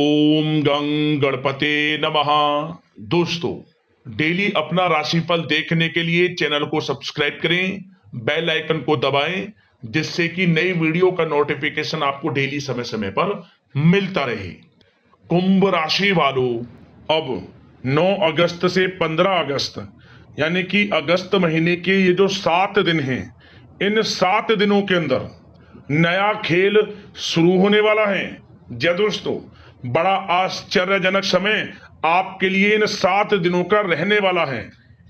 ओम गं गणपते नमः। दोस्तों, डेली अपना राशिफल देखने के लिए चैनल को सब्सक्राइब करें, बेल आइकन को दबाएं, जिससे कि नई वीडियो का नोटिफिकेशन आपको डेली समय समय पर मिलता रहे। कुंभ राशि वालों, अब 9 अगस्त से 15 अगस्त यानी कि अगस्त महीने के ये जो 7 दिन हैं, इन 7 दिनों के अंदर नया खेल शुरू होने वाला है। जी दोस्तों, बड़ा आश्चर्यजनक समय आपके लिए इन 7 दिनों का रहने वाला है।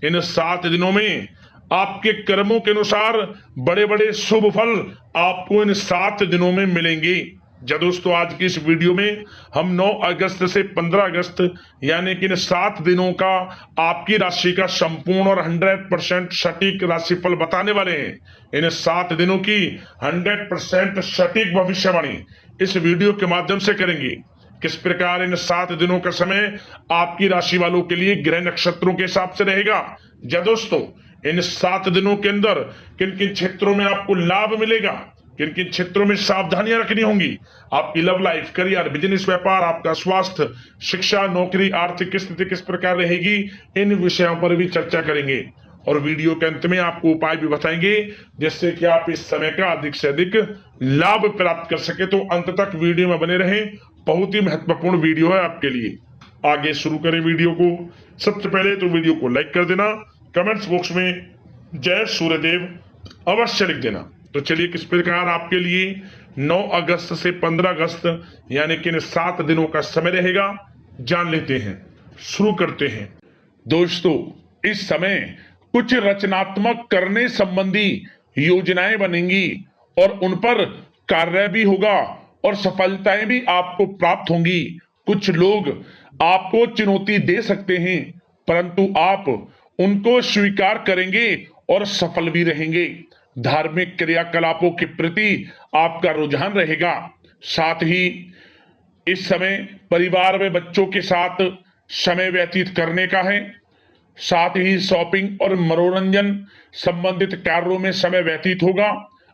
इन 7 दिनों में आपके कर्मों के अनुसार बड़े बड़े शुभ फल आपको इन 7 दिनों में मिलेंगे। जी दोस्तों, आज की इस वीडियो में हम 9 अगस्त से 15 अगस्त यानी कि इन 7 दिनों का आपकी राशि का संपूर्ण और 100% सटीक राशिफल बताने वाले हैं। इन 7 दिनों की 100% सटीक भविष्यवाणी इस वीडियो के माध्यम से करेंगे। किस प्रकार इन 7 दिनों का समय आपकी राशि वालों के लिए ग्रह नक्षत्रों के हिसाब से रहेगा। जी दोस्तों, इन 7 दिनों के अंदर किन किन क्षेत्रों में आपको लाभ मिलेगा, किन किन क्षेत्रों में सावधानियां रखनी होंगी, आपकी लव लाइफ, करियर, बिजनेस, व्यापार, आपका स्वास्थ्य, शिक्षा, नौकरी, आर्थिक स्थिति किस प्रकार रहेगी, इन विषयों पर भी चर्चा करेंगे। और वीडियो के अंत में आपको उपाय भी बताएंगे जिससे कि आप इस समय का अधिक से अधिक लाभ प्राप्त कर सके। तो अंत तक वीडियो में बने रहें, बहुत ही महत्वपूर्ण वीडियो है आपके लिए। आगे शुरू करें वीडियो को। सबसे पहले तो वीडियो को लाइक कर देना, कमेंट्स बॉक्स में जय सूर्यदेव अवश्य लिख देना। तो चलिए, किस प्रकार आपके लिए 9 अगस्त से 15 अगस्त यानी कि इन 7 दिनों का समय रहेगा, जान लेते हैं। शुरू करते हैं। दोस्तों, इस समय कुछ रचनात्मक करने संबंधी योजनाएं बनेंगी और उन पर कार्य भी होगा और सफलताएं भी आपको प्राप्त होंगी। कुछ लोग आपको चुनौती दे सकते हैं, परंतु आप उनको स्वीकार करेंगे और सफल भी रहेंगे। धार्मिक क्रियाकलापों के प्रति आपका रुझान रहेगा। साथ ही इस समय परिवार में बच्चों के साथ समय व्यतीत करने का है। साथ ही शॉपिंग और मनोरंजन संबंधित कार्यों में समय व्यतीत होगा।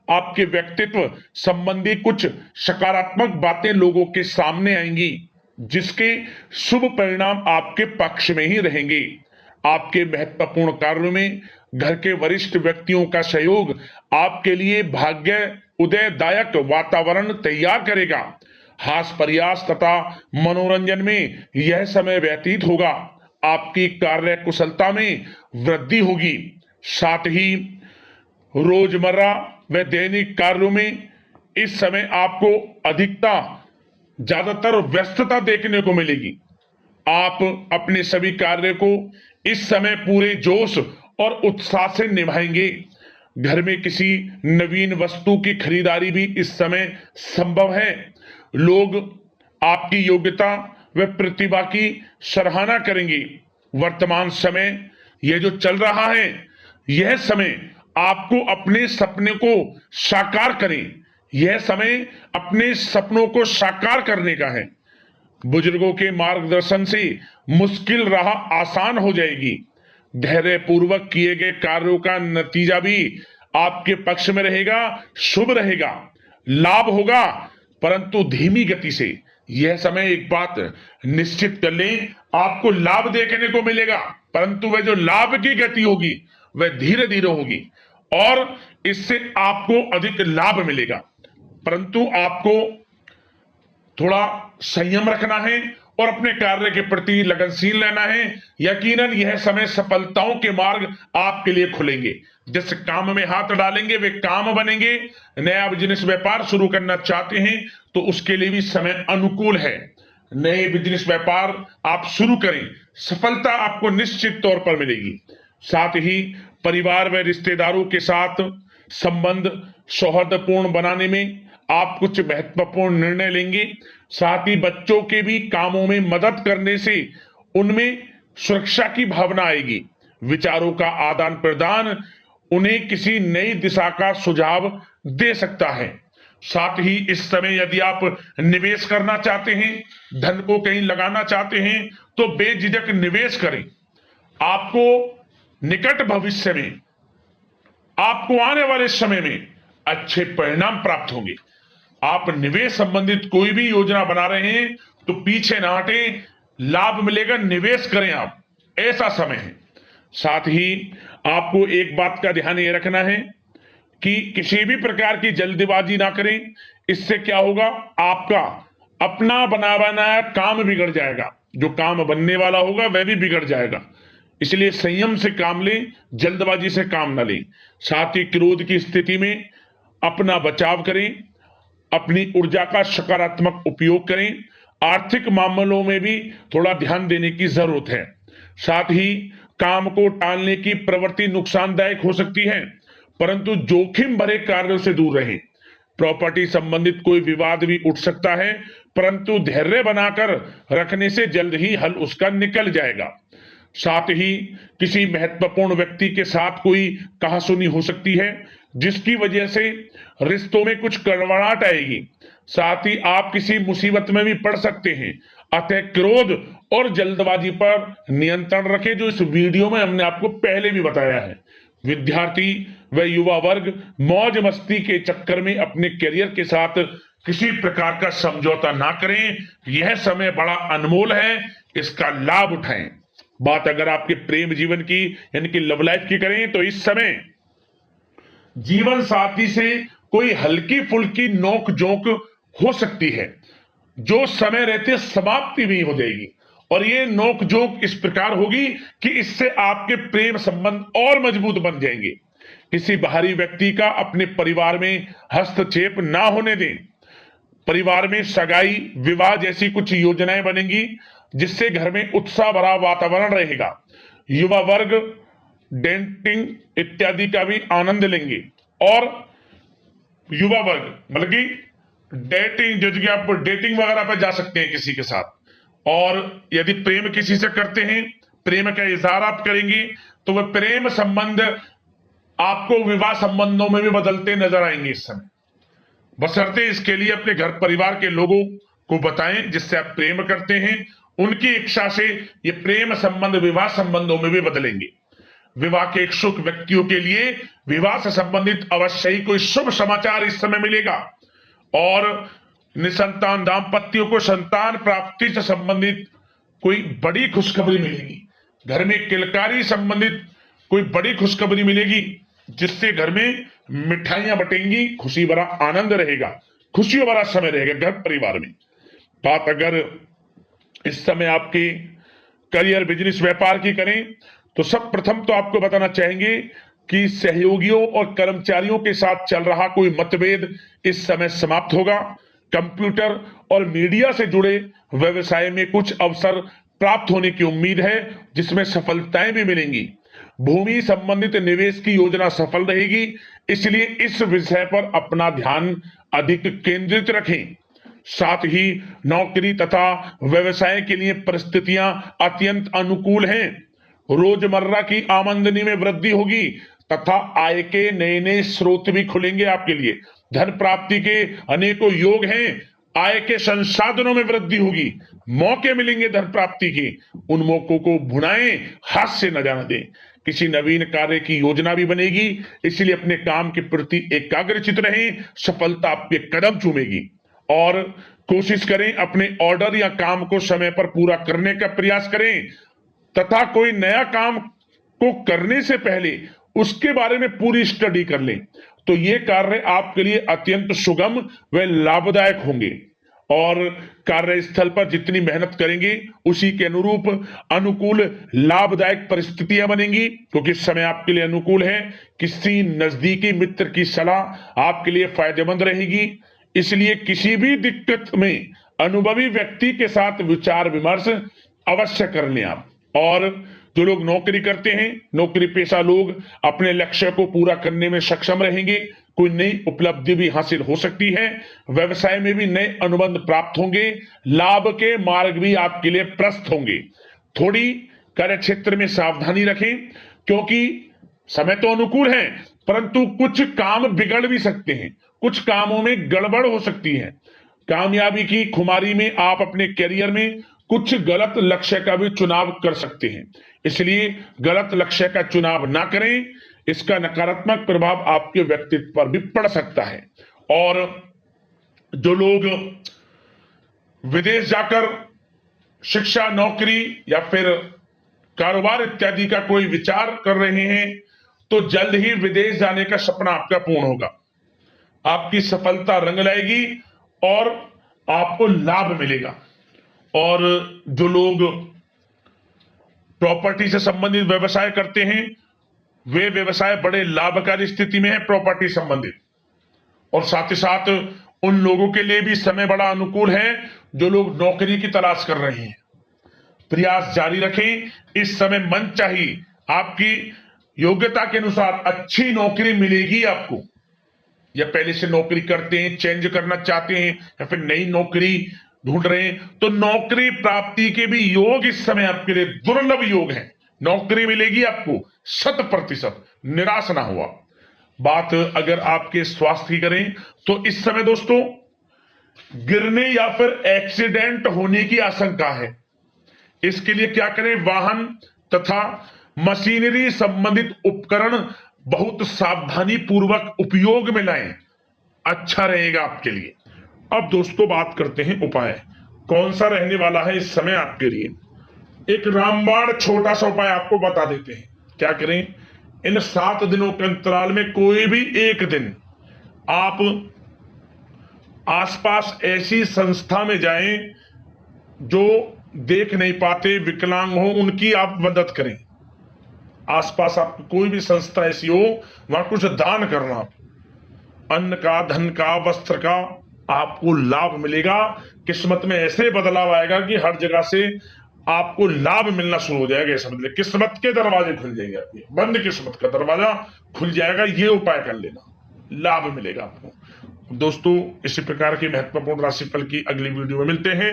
आपके व्यक्तित्व संबंधी कुछ सकारात्मक बातें लोगों के सामने आएंगी, जिसके शुभ परिणाम आपके पक्ष में ही रहेंगे। आपके महत्वपूर्ण कार्यों में घर के वरिष्ठ व्यक्तियों का सहयोग आपके लिए भाग्य उदयदायक वातावरण तैयार करेगा। हास प्रयास तथा मनोरंजन में यह समय व्यतीत होगा। आपकी कार्य कुशलता में वृद्धि होगी। साथ ही रोजमर्रा व दैनिक कार्यों में इस समय आपको ज्यादातर व्यस्तता देखने को मिलेगी। आप अपने सभी कार्य को इस समय पूरे जोश और उत्साह से निभाएंगे। घर में किसी नवीन वस्तु की खरीदारी भी इस समय संभव है। लोग आपकी योग्यता व प्रतिभा की सराहना करेंगे। वर्तमान समय यह जो चल रहा है, यह समय आपको अपने सपने को साकार करें। यह समय अपने सपनों को साकार करने का है। बुजुर्गों के मार्गदर्शन से मुश्किल राह आसान हो जाएगी। धैर्य पूर्वक किए गए कार्यों का नतीजा भी आपके पक्ष में रहेगा, शुभ रहेगा। लाभ होगा, परंतु धीमी गति से। यह समय एक बात निश्चित कर लें, आपको लाभ देखने को मिलेगा, परंतु वह जो लाभ की गति होगी वह धीरे धीरे होगी और इससे आपको अधिक लाभ मिलेगा। परंतु आपको थोड़ा संयम रखना है और अपने कार्य के प्रति लगनशील रहना है। यकीनन यह समय सफलताओं के मार्ग आपके लिए खुलेंगे। जिस काम में हाथ डालेंगे वे काम बनेंगे। नया बिजनेस व्यापार शुरू करना चाहते हैं तो उसके लिए भी समय अनुकूल है। नए बिजनेस व्यापार आप शुरू करें, सफलता आपको निश्चित तौर पर मिलेगी। साथ ही परिवार व रिश्तेदारों के साथ संबंध सौहार्दपूर्ण बनाने में आप कुछ महत्वपूर्ण निर्णय लेंगे। साथ ही बच्चों के भी कामों में मदद करने से उनमें सुरक्षा की भावना आएगी। विचारों का आदान प्रदान उन्हें किसी नई दिशा का सुझाव दे सकता है। साथ ही इस समय यदि आप निवेश करना चाहते हैं, धन को कहीं लगाना चाहते हैं, तो बेझिझक निवेश करें। आपको निकट भविष्य में, आपको आने वाले समय में अच्छे परिणाम प्राप्त होंगे। आप निवेश संबंधित कोई भी योजना बना रहे हैं तो पीछे ना हटे, लाभ मिलेगा, निवेश करें आप, ऐसा समय है। साथ ही आपको एक बात का ध्यान ये रखना है कि किसी भी प्रकार की जल्दबाजी ना करें। इससे क्या होगा, आपका अपना बना बनाया काम बिगड़ जाएगा, जो काम बनने वाला होगा वह भी बिगड़ जाएगा। इसलिए संयम से काम लें, जल्दबाजी से काम न लें। साथ ही क्रोध की स्थिति में अपना बचाव करें, अपनी ऊर्जा का सकारात्मक उपयोग करें। आर्थिक मामलों में भी थोड़ा ध्यान देने की जरूरत है। साथ ही काम को टालने की प्रवृत्ति नुकसानदायक हो सकती है, परंतु जोखिम भरे कार्यों से दूर रहें। प्रॉपर्टी संबंधित कोई विवाद भी उठ सकता है, परंतु धैर्य बनाकर रखने से जल्द ही हल उसका निकल जाएगा। साथ ही किसी महत्वपूर्ण व्यक्ति के साथ कोई कहासुनी हो सकती है, जिसकी वजह से रिश्तों में कुछ कड़वाहट आएगी। साथ ही आप किसी मुसीबत में भी पड़ सकते हैं। अतः क्रोध और जल्दबाजी पर नियंत्रण रखें, जो इस वीडियो में हमने आपको पहले भी बताया है। विद्यार्थी व युवा वर्ग मौज मस्ती के चक्कर में अपने करियर के साथ किसी प्रकार का समझौता ना करें। यह समय बड़ा अनमोल है, इसका लाभ उठाएं। बात अगर आपके प्रेम जीवन की यानी कि लव लाइफ की करें तो इस समय जीवन साथी से कोई हल्की फुल्की नोक झोंक हो सकती है, जो समय रहते समाप्ति भी हो जाएगी। और ये नोक झोंक इस प्रकार होगी कि इससे आपके प्रेम संबंध और मजबूत बन जाएंगे। किसी बाहरी व्यक्ति का अपने परिवार में हस्तक्षेप ना होने दें। परिवार में सगाई विवाह जैसी कुछ योजनाएं बनेंगी, जिससे घर में उत्साह भरा वातावरण रहेगा। युवा वर्ग डेटिंग इत्यादि का भी आनंद लेंगे। और युवा वर्ग मतलब कि डेटिंग, जैसे कि आप डेटिंग वगैरह पर जा सकते हैं किसी के साथ। और यदि प्रेम किसी से करते हैं, प्रेम का इजहार आप करेंगे, तो वह प्रेम संबंध आपको विवाह संबंधों में भी बदलते नजर आएंगे इस समय। बशर्ते इसके लिए अपने घर परिवार के लोगों को बताएं जिससे आप प्रेम करते हैं। उनकी इच्छा से ये प्रेम संबंध विवाह संबंधों में भी बदलेंगे। विवाह के इच्छुक व्यक्तियों के लिए विवाह से संबंधित अवश्य ही कोई शुभ समाचार इस समय मिलेगा। और निसंतान दाम्पत्यों को संतान प्राप्ति से संबंधित कोई बड़ी खुशखबरी मिलेगी। घर में किलकारी संबंधित कोई बड़ी खुशखबरी मिलेगी, जिससे घर में मिठाइयां बटेंगी, खुशी भरा आनंद रहेगा, खुशियों भरा समय रहेगा घर परिवार में। बात अगर इस समय आपके करियर बिजनेस व्यापार की करें तो सब प्रथम तो आपको बताना चाहेंगे कि सहयोगियों और कर्मचारियों के साथ चल रहा कोई मतभेद इस समय समाप्त होगा। कंप्यूटर और मीडिया से जुड़े व्यवसाय में कुछ अवसर प्राप्त होने की उम्मीद है, जिसमें सफलताएं भी मिलेंगी। भूमि संबंधित निवेश की योजना सफल रहेगी, इसलिए इस विषय पर अपना ध्यान अधिक केंद्रित रखें। साथ ही नौकरी तथा व्यवसाय के लिए परिस्थितियां अत्यंत अनुकूल हैं। रोजमर्रा की आमदनी में वृद्धि होगी तथा आय के नए नए स्रोत भी खुलेंगे आपके लिए। धन प्राप्ति के अनेकों योग हैं। आय के संसाधनों में वृद्धि होगी, मौके मिलेंगे धन प्राप्ति के। उन मौकों को भुनाएं, हाथ से न जाने दें। किसी नवीन कार्य की योजना भी बनेगी, इसलिए अपने काम के प्रति एकाग्रचित रहें, सफलता आपके कदम चूमेगी। और कोशिश करें अपने ऑर्डर या काम को समय पर पूरा करने का प्रयास करें तथा कोई नया काम को करने से पहले उसके बारे में पूरी स्टडी कर लें, तो ये कार्य आपके लिए अत्यंत सुगम व लाभदायक होंगे। और कार्यस्थल पर जितनी मेहनत करेंगे उसी के अनुरूप अनुकूल लाभदायक परिस्थितियां बनेंगी, क्योंकि समय आपके लिए अनुकूल है। किसी नजदीकी मित्र की सलाह आपके लिए फायदेमंद रहेगी, इसलिए किसी भी दिक्कत में अनुभवी व्यक्ति के साथ विचार विमर्श अवश्य कर लें आप। और जो लोग नौकरी करते हैं, नौकरी पेशा लोग अपने लक्ष्य को पूरा करने में सक्षम रहेंगे। कोई नई उपलब्धि भी हासिल हो सकती है। व्यवसाय में भी नए अनुबंध प्राप्त होंगे। लाभ के मार्ग भी आपके लिए प्रशस्त होंगे। थोड़ी कार्य क्षेत्र में सावधानी रखें, क्योंकि समय तो अनुकूल है, परंतु कुछ काम बिगड़ भी सकते हैं, कुछ कामों में गड़बड़ हो सकती है। कामयाबी की खुमारी में आप अपने करियर में कुछ गलत लक्ष्य का भी चुनाव कर सकते हैं, इसलिए गलत लक्ष्य का चुनाव ना करें। इसका नकारात्मक प्रभाव आपके व्यक्तित्व पर भी पड़ सकता है। और जो लोग विदेश जाकर शिक्षा, नौकरी या फिर कारोबार इत्यादि का कोई विचार कर रहे हैं, तो जल्द ही विदेश जाने का सपना आपका पूर्ण होगा। आपकी सफलता रंग लाएगी और आपको लाभ मिलेगा। और जो लोग प्रॉपर्टी से संबंधित व्यवसाय करते हैं, वे व्यवसाय बड़े लाभकारी स्थिति में है प्रॉपर्टी संबंधित। और साथ ही साथ उन लोगों के लिए भी समय बड़ा अनुकूल है जो लोग नौकरी की तलाश कर रहे हैं। प्रयास जारी रखें, इस समय मन चाहिए आपकी योग्यता के अनुसार अच्छी नौकरी मिलेगी आपको। या पहले से नौकरी करते हैं, चेंज करना चाहते हैं, या फिर नई नौकरी ढूंढ रहे हैं, तो नौकरी प्राप्ति के भी योग इस समय आपके लिए दुर्लभ योग है। नौकरी मिलेगी आपको 100%, निराश ना हुआ। बात अगर आपके स्वास्थ्य की करें तो इस समय दोस्तों गिरने या फिर एक्सीडेंट होने की आशंका है। इसके लिए क्या करें? वाहन तथा मशीनरी संबंधित उपकरण बहुत सावधानी पूर्वक उपयोग में लाएं, अच्छा रहेगा आपके लिए। अब दोस्तों बात करते हैं उपाय, कौन सा रहने वाला है इस समय आपके लिए। एक रामबाण छोटा सा उपाय आपको बता देते हैं। क्या करें? इन 7 दिनों के अंतराल में कोई भी एक दिन आप आसपास ऐसी संस्था में जाएं जो देख नहीं पाते, विकलांग हो, उनकी आप मदद करें। आसपास आपकी कोई भी संस्था ऐसी हो, वहां कुछ दान करना, अन्न का, धन का, वस्त्र का, आपको लाभ मिलेगा। किस्मत में ऐसे बदलाव आएगा कि हर जगह से आपको लाभ मिलना शुरू हो जाएगा। समझ ले, किस्मत के दरवाजे खुल जाएंगे आपके, बंद किस्मत का दरवाजा खुल जाएगा। ये उपाय कर लेना, लाभ मिलेगा आपको। दोस्तों इसी प्रकार की महत्वपूर्ण राशिफल की अगली वीडियो में मिलते हैं।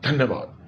धन्यवाद।